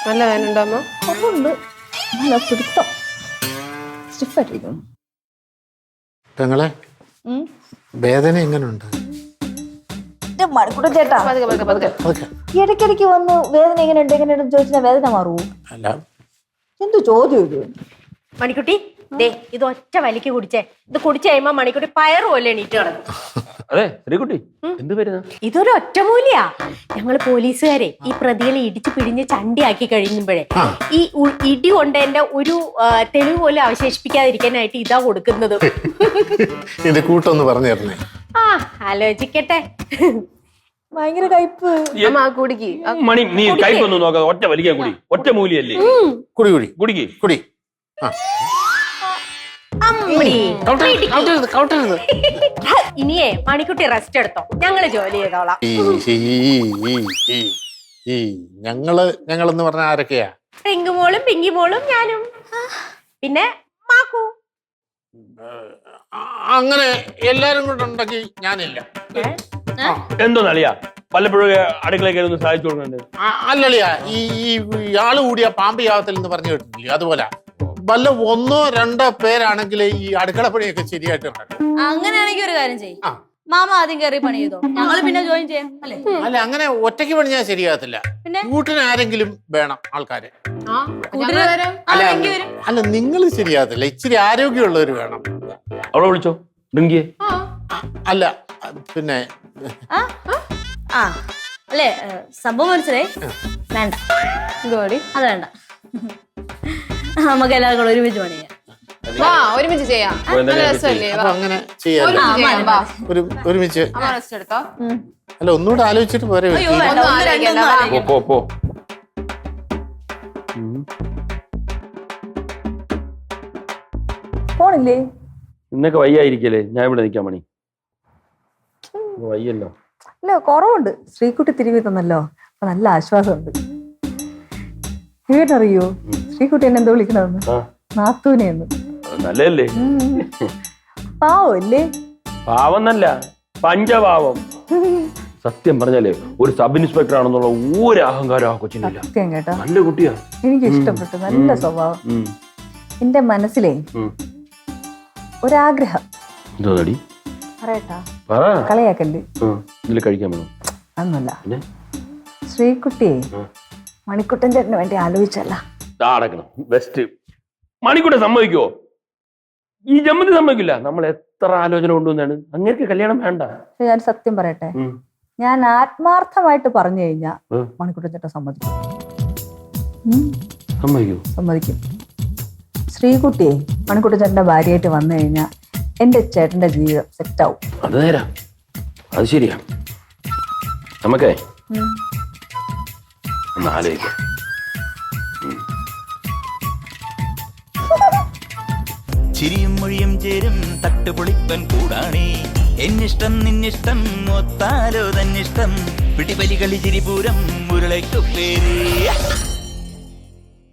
നല്ല വേദന ഉണ്ടോ അമ്മ? കുറവുണ്ട്, നല്ല പിടുത്തം, സ്റ്റിഫായിട്ടിരിക്കുന്നു. പെങ്ങളെ വേദന എങ്ങനെയുണ്ട്? മണിക്കൂട്ടൻ ചേട്ടാ ഇടയ്ക്കിടയ്ക്ക് വന്ന് വേദന എങ്ങനെയുണ്ട് ചോദിച്ചാൽ വേദന മാറുമോ? അല്ല, എന്തു ചോദ്യം ഇത്? മണിക്കുട്ടി ദേ ഇത് ഒറ്റ വലിക്ക് കുടിച്ചേ. ഇത് കുടിച്ചു കഴിയുമ്പോ മണിക്കുട്ടി പയറ് പോലെ എണീറ്റ് കിടക്കും. അതെ ശ്രീകുട്ടി, എന്ത് വരുന്ന? ഇതൊരു ഒറ്റമൂലിയാ. ഞങ്ങള് പോലീസുകാരെ ഈ പ്രതികളെ ഇടിച്ചു പിഴിഞ്ഞ് ചണ്ടിയാക്കി കഴിയുമ്പോഴേ ഈ ഇടി കൊണ്ടതിന്റെ ഒരു തെളിവ് പോലും അവശേഷിപ്പിക്കാതിരിക്കാനായിട്ട് ഇതാ കൊടുക്കുന്നത്. ഇത് കൂട്ടൊന്ന് പറഞ്ഞു തരണേ. ആ ആലോചിക്കട്ടെ. ഭയങ്കര കയ്പ്. കുടിക്ക് മണി, നീ കൈപ്പൊന്നും നോക്കാതെ ഒറ്റ വലിക്കാൻ കുടി. ഒറ്റ മൂലിയല്ലേ? കുടി കുടി കുടിക്ക് കുടി. ഇനിയേ മണിക്കുട്ടി റെസ്റ്റ് എടുത്തോ, ഞങ്ങള് ജോലി ചെയ്തോളാം. ഞങ്ങളെന്ന് പറഞ്ഞ ആരൊക്കെയാ? പിങ്കുമോളും പിങ്കിമോളും ഞാനും പിന്നെ മാക്കു. അങ്ങനെ എല്ലാരും കൂടെ ഉണ്ടെങ്കിൽ ഞാനില്ല. എന്തോ നളിയാ വല്ലപ്പോഴും അടുക്കളയിൽ കയറി സഹായിച്ചു കൊടുക്കുന്നുണ്ട്. അല്ലളിയാ, ഈ ആള് കൂടിയ പാമ്പ് യാഗത്തിൽ എന്ന് പറഞ്ഞു കേട്ടിട്ടില്ലേ? അതുപോലെ വല്ല 1 or 2 പേരാണെങ്കിൽ ഈ അടുക്കള പണിയൊക്കെ ശരിയായിട്ട് നടക്കും. അങ്ങനെയാണെങ്കിൽ ഒരു കാര്യം ചെയ്യും, മാമ ആദ്യം കയറി പണി ചെയ്തോ, ഞങ്ങള് പിന്നെ ജോയിൻ ചെയ്യാം. അല്ലേ? അല്ല, അങ്ങനെ ഒറ്റയ്ക്ക് പണിഞ്ഞാൽ ശരിയാകത്തില്ല. കൂട്ടിന് ആരെങ്കിലും വേണം ആൾക്കാര്. അല്ല, നിങ്ങൾ ശരിയാകത്തില്ല. ഇച്ചിരി ആരോഗ്യമുള്ളവർ വേണം. അവളെ വിളിച്ചോ ഡ്രിങ്കിയെ. അല്ല പിന്നെ അല്ലേ സംഭവം മനസ്സിലായി. വേണ്ട അത് വേണ്ട, നമുക്ക് എല്ലാവർക്കും ഒരുമിച്ച് പണി ചെയ്യാം. ഒരുമിച്ച് ചെയ്യാം. അങ്ങനെ ചെയ്യാം. ഒരുമിച്ച്. അല്ല, ഒന്നുകൂടെ ആലോചിച്ചിട്ട് പോരെ. പോണില്ലേ? ഇന്നൊക്കെ വയ്യായിരിക്കല്ലേ? ഞാൻ ഇവിടെ നിൽക്കാൻ മണി. വയ്യല്ലോ. അല്ല, കുറവുണ്ട്. ശ്രീകുട്ടി തിരികെ തന്നല്ലോ, അപ്പൊ നല്ല ആശ്വാസമുണ്ട്. വീട്ടറിയോ ശ്രീകുട്ടി എന്നെ എന്തോ വിളിക്കണമെന്ന്? നാത്തൂനെന്ന്. നല്ലല്ലേ? പാവല്ലേ? പാവന്നല്ല, പഞ്ചപാവം. സത്യം പറഞ്ഞാലേ ഒരു സബ് ഇൻസ്പെക്ടർ ആണെന്നുള്ള ഒരു അഹങ്കാരം ആ കൊച്ചിനില്ല. സത്യം കേട്ടോ, നല്ല കുട്ടിയാ. എനിക്ക് ഇഷ്ടപ്പെട്ടു. നല്ല സ്വഭാവം. എന്റെ മനസ്സിലേ ഒരാഗ്രഹം. എന്തോടി പറയട്ടാ? കളയാക്കല്ലേ? കഴിക്കാൻ വേണം അന്നല്ല, ശ്രീകുട്ടിയെ മണിക്കുട്ടൻ ചേട്ടന് വേണ്ടി ആലോചിച്ചല്ല. ബെസ്റ്റ്. മണിക്കുട്ടൻ സമ്മതിക്കുവോ? ഈ ജമ്മതി സമ്മതിക്കില്ല. നമ്മൾ എത്ര ആലോചന കൊണ്ടുവന്നാണ്. അങ്ങേക്ക് കല്യാണം വേണ്ട. ഞാൻ സത്യം പറയട്ടെ, ഞാൻ ആത്മാർത്ഥമായിട്ട് പറഞ്ഞു കഴിഞ്ഞാ മണിക്കുട്ടൻ ചേട്ടൻ സമ്മതിക്കും. സമ്മതിക്കും. ശ്രീകുട്ടിയെ മണിക്കുട്ടൻ ചേട്ടന്റെ ഭാര്യയായിട്ട് വന്നു കഴിഞ്ഞാൽ എന്റെ ചേട്ടന്റെ ജീവിതം സെറ്റ് ആവും. അത് നേരാ, അത് ശരിയാ. നമുക്കേ ഒന്ന് ആലോചിക്കാം. ചിരിയും മൊഴിയും ചേരും തട്ടുപൊളിപ്പൻ കൂടാണേ. എന്നിഷ്ടം നിന്നിഷ്ടം ഒത്താലോ തന്നിഷ്ടം. പിടിപലി കളി ചിരിപൂരം മുരളയ്ക്കു പേര്.